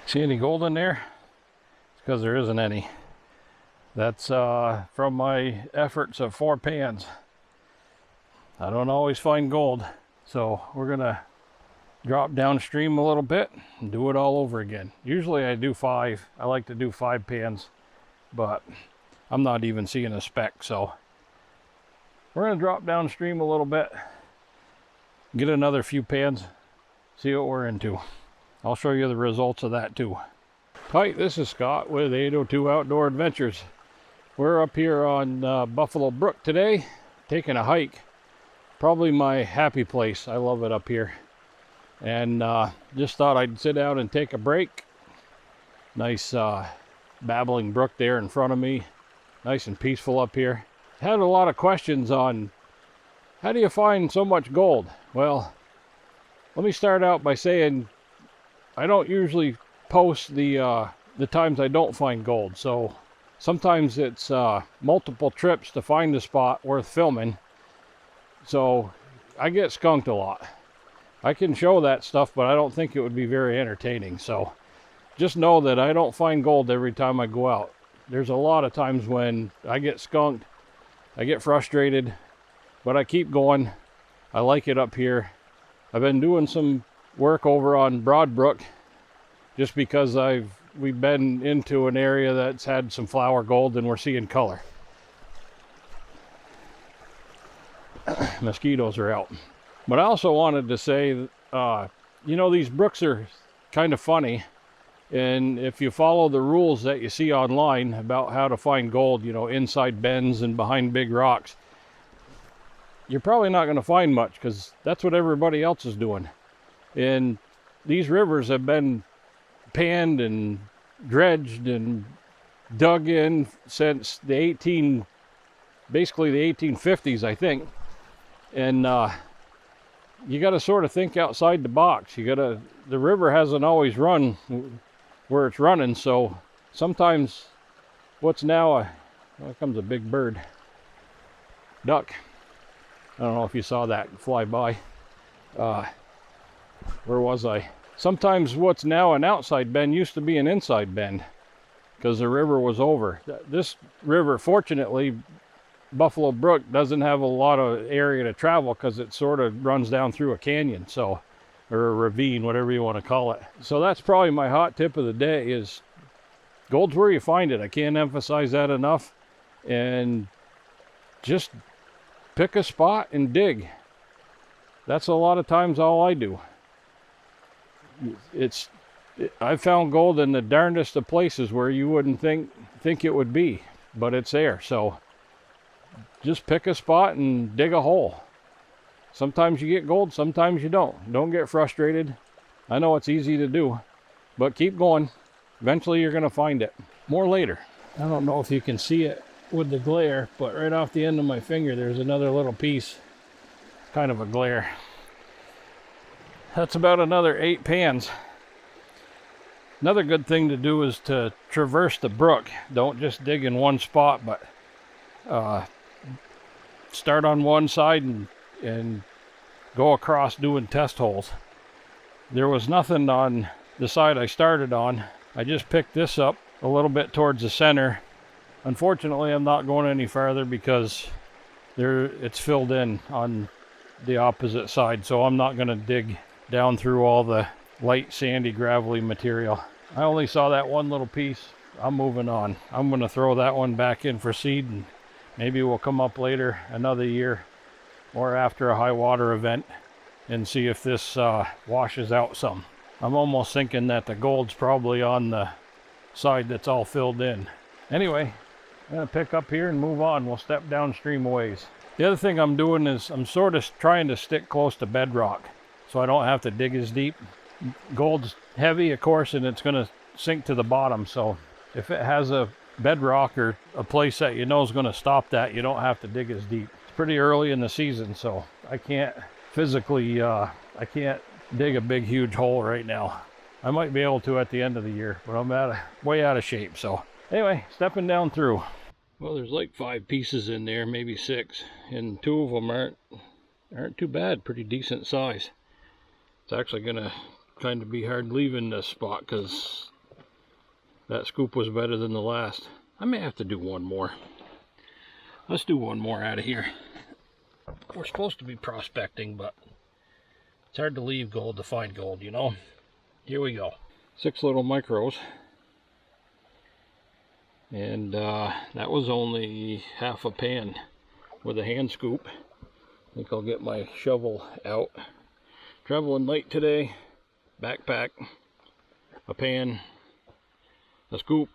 See any gold in there? It's because there isn't any. That's from my efforts of 4 pans. I don't always find gold, so we're gonna drop downstream a little bit and do it all over again. Usually I do 5. I like to do 5 pans, but I'm not even seeing a speck, so we're gonna drop downstream a little bit, get another few pans, see what we're into. I'll show you the results of that too. Hi, this is Scott with 802 Outdoor Adventures. We're up here on Buffalo Brook today, taking a hike. Probably my happy place. I love it up here. And just thought I'd sit down and take a break. Nice babbling brook there in front of me. Nice and peaceful up here. Had a lot of questions on how do you find so much gold? Well, let me start out by saying I don't usually post the times I don't find gold. So sometimes it's multiple trips to find a spot worth filming. So I get skunked a lot. I can show that stuff, but I don't think it would be very entertaining. So just know that I don't find gold every time I go out. There's a lot of times when I get skunked, I get frustrated, but I keep going. I like it up here. I've been doing some work over on Broad Brook just because we've been into an area that's had some flower gold and we're seeing color. Mosquitoes are out. But I also wanted to say, you know, these brooks are kind of funny. And if you follow the rules that you see online about how to find gold, you know, inside bends and behind big rocks, you're probably not going to find much because that's what everybody else is doing. And these rivers have been panned and dredged and dug in since basically the 1850s, I think. And you got to sort of think outside the box. The river hasn't always run where it's running, so sometimes what's now here comes a big bird. Duck. I don't know if you saw that fly by. Where was I? Sometimes what's now an outside bend used to be an inside bend because the river was over. This river, fortunately, Buffalo Brook doesn't have a lot of area to travel because it sort of runs down through a canyon, so, or a ravine, whatever you want to call it. So that's probably my hot tip of the day is gold's where you find it. I can't emphasize that enough. And just pick a spot and dig. That's a lot of times all I do. I've found gold in the darndest of places where you wouldn't think it would be, but it's there. So just pick a spot and dig a hole. Sometimes you get gold, sometimes you don't. Don't get frustrated. I know it's easy to do, but keep going. Eventually you're going to find it. More later. I don't know if you can see it with the glare, but right off the end of my finger there's another little piece. Kind of a glare. That's about another 8 pans. Another good thing to do is to traverse the brook. Don't just dig in one spot, but start on one side and go across doing test holes. There was nothing on the side I started on. I just picked this up a little bit towards the center. Unfortunately, I'm not going any farther because it's filled in on the opposite side, so I'm not going to dig down through all the light sandy gravelly material. I only saw that one little piece. I'm moving on. I'm going to throw that one back in for seed, and maybe we'll come up later another year or after a high water event and see if this washes out some. I'm almost thinking that the gold's probably on the side that's all filled in. Anyway, I'm going to pick up here and move on. We'll step downstream a ways. The other thing I'm doing is I'm sort of trying to stick close to bedrock so I don't have to dig as deep. Gold's heavy, of course, and it's going to sink to the bottom. So if it has a bedrock or a place that you know is going to stop that, you don't have to dig as deep. It's pretty early in the season, so I can't physically, I can't dig a big, huge hole right now. I might be able to at the end of the year, but I'm way out of shape. So anyway, stepping down through. Well, there's like 5 pieces in there, maybe 6, and 2 of them aren't too bad, pretty decent size. It's actually gonna kind of be hard leaving this spot because That scoop was better than the last. I may have to do one more. Let's do one more out of here. We're supposed to be prospecting, but it's hard to leave gold to find gold, you know. Here we go. 6 little micros. And that was only half a pan with a hand scoop. I think I'll get my shovel out. Traveling light today. Backpack, a pan, a scoop,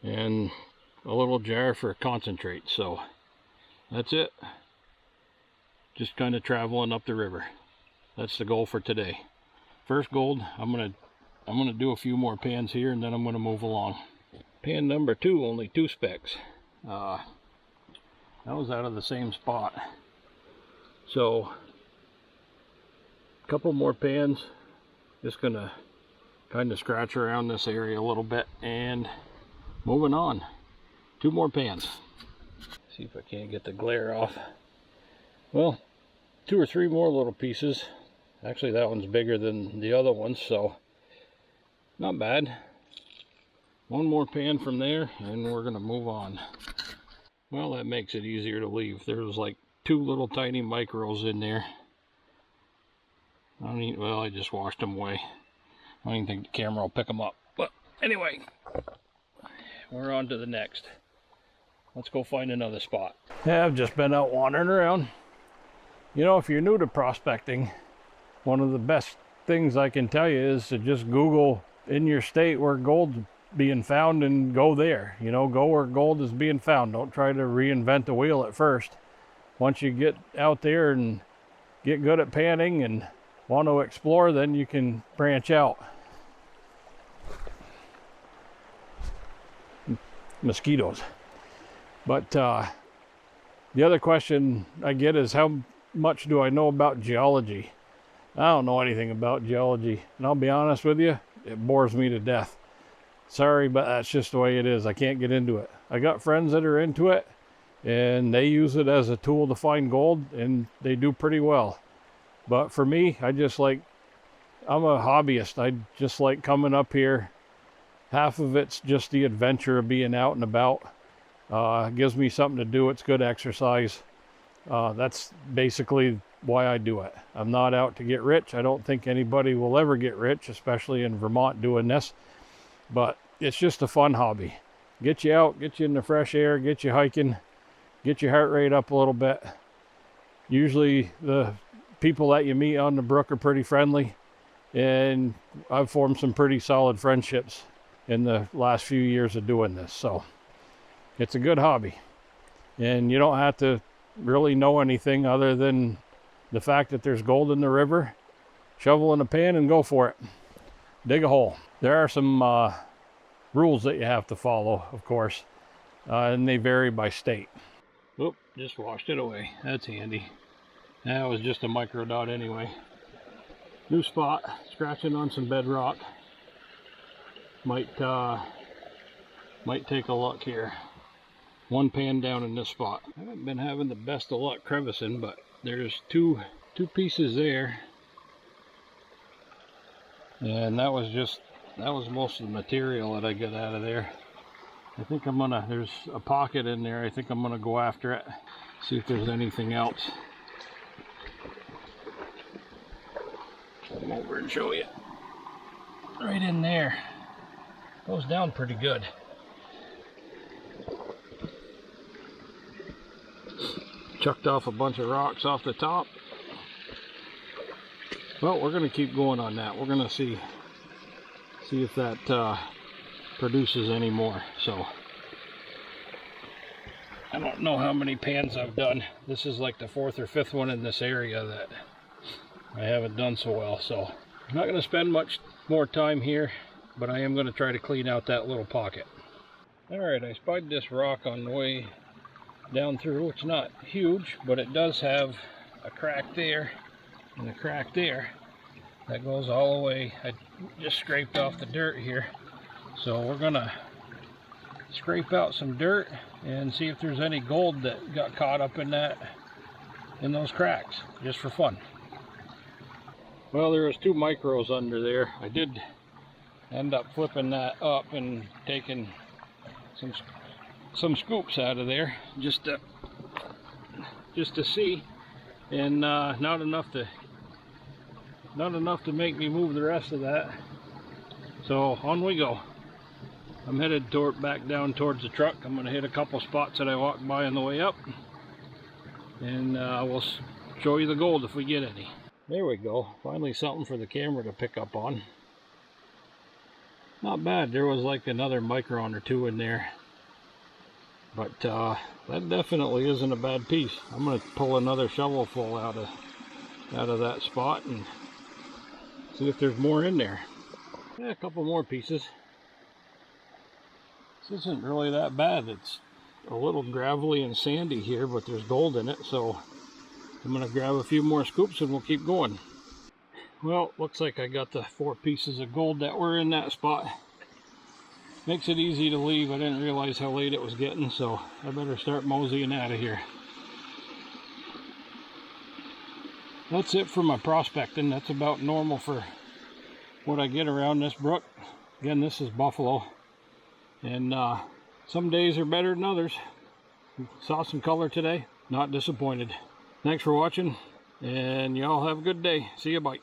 and a little jar for concentrate. So that's it. Just kind of traveling up the river. That's the goal for today. First gold. I'm gonna do a few more pans here, and then I'm gonna move along. Pan number 2, only 2 specks. That was out of the same spot. So a couple more pans. Just gonna kind of scratch around this area a little bit and moving on. 2 more pans. See if I can't get the glare off. Well, 2 or 3 more little pieces. Actually, that one's bigger than the other ones, so not bad. 1 more pan from there, and we're gonna move on. Well, that makes it easier to leave. There's like 2 little tiny micros in there. Well, I just washed them away. I don't even think the camera will pick them up. But anyway, we're on to the next. Let's go find another spot. Yeah, I've just been out wandering around. You know, if you're new to prospecting, one of the best things I can tell you is to just Google in your state where gold's being found and go there. You know, go where gold is being found. Don't try to reinvent the wheel at first. Once you get out there and get good at panning and want to explore, then you can branch out. Mosquitoes. But the other question I get is, how much do I know about geology? I don't know anything about geology, and I'll be honest with you, it bores me to death. Sorry, but that's just the way it is. I can't get into it. I got friends that are into it, and they use it as a tool to find gold, and they do pretty well. But for me, I'm a hobbyist. I just like coming up here. Half of it's just the adventure of being out and about. It gives me something to do. It's good exercise. That's basically why I do it. I'm not out to get rich. I don't think anybody will ever get rich, especially in Vermont doing this. But it's just a fun hobby. Get you out, get you in the fresh air, get you hiking, get your heart rate up a little bit. Usually the people that you meet on the brook are pretty friendly, and I've formed some pretty solid friendships in the last few years of doing this. So it's a good hobby, and you don't have to really know anything other than the fact that there's gold in the river. Shovel in a pan and go for it. Dig a hole. There are some rules that you have to follow, of course, and they vary by state. Oop, just washed it away. That's handy. That was just a micro dot anyway. New spot, scratching on some bedrock. Might take a look here. 1 pan down in this spot. I haven't been having the best of luck crevicing, but there's two pieces there. And that was most of the material that I got out of there. I think there's a pocket in there. I think I'm gonna go after it. See if there's anything else. Come over and show you. Right in there. Goes down pretty good. Chucked off a bunch of rocks off the top. Well, we're gonna keep going on that. We're gonna see if that produces any more. So I don't know how many pans I've done. This is like the 4th or 5th one in this area that I haven't done so well. So I'm not gonna spend much more time here, but I am gonna try to clean out that little pocket. All right, I spied this rock on the way down through. It's not huge, but it does have a crack there and a crack there that goes all the way. I just scraped off the dirt here, so we're gonna scrape out some dirt and see if there's any gold that got caught up in those cracks, just for fun. Well, there was 2 micros under there. I did end up flipping that up and taking some scoops out of there just to see, and not enough to make me move the rest of that. So on we go. I'm headed back down towards the truck. I'm going to hit a couple spots that I walked by on the way up, and we'll show you the gold if we get any. There we go. Finally something for the camera to pick up on. Not bad. There was like another micron or two in there, but that definitely isn't a bad piece. I'm going to pull another shovelful out of that spot and see if there's more in there. Yeah, a couple more pieces. This isn't really that bad. It's a little gravelly and sandy here, but there's gold in it, so I'm going to grab a few more scoops and we'll keep going. Well, looks like I got the 4 pieces of gold that were in that spot. Makes it easy to leave. I didn't realize how late it was getting, so I better start moseying out of here. That's it for my prospecting. That's about normal for what I get around this brook. Again, this is buffalo, and some days are better than others. Saw some color today, not disappointed. Thanks for watching, and y'all have a good day. See you, bye.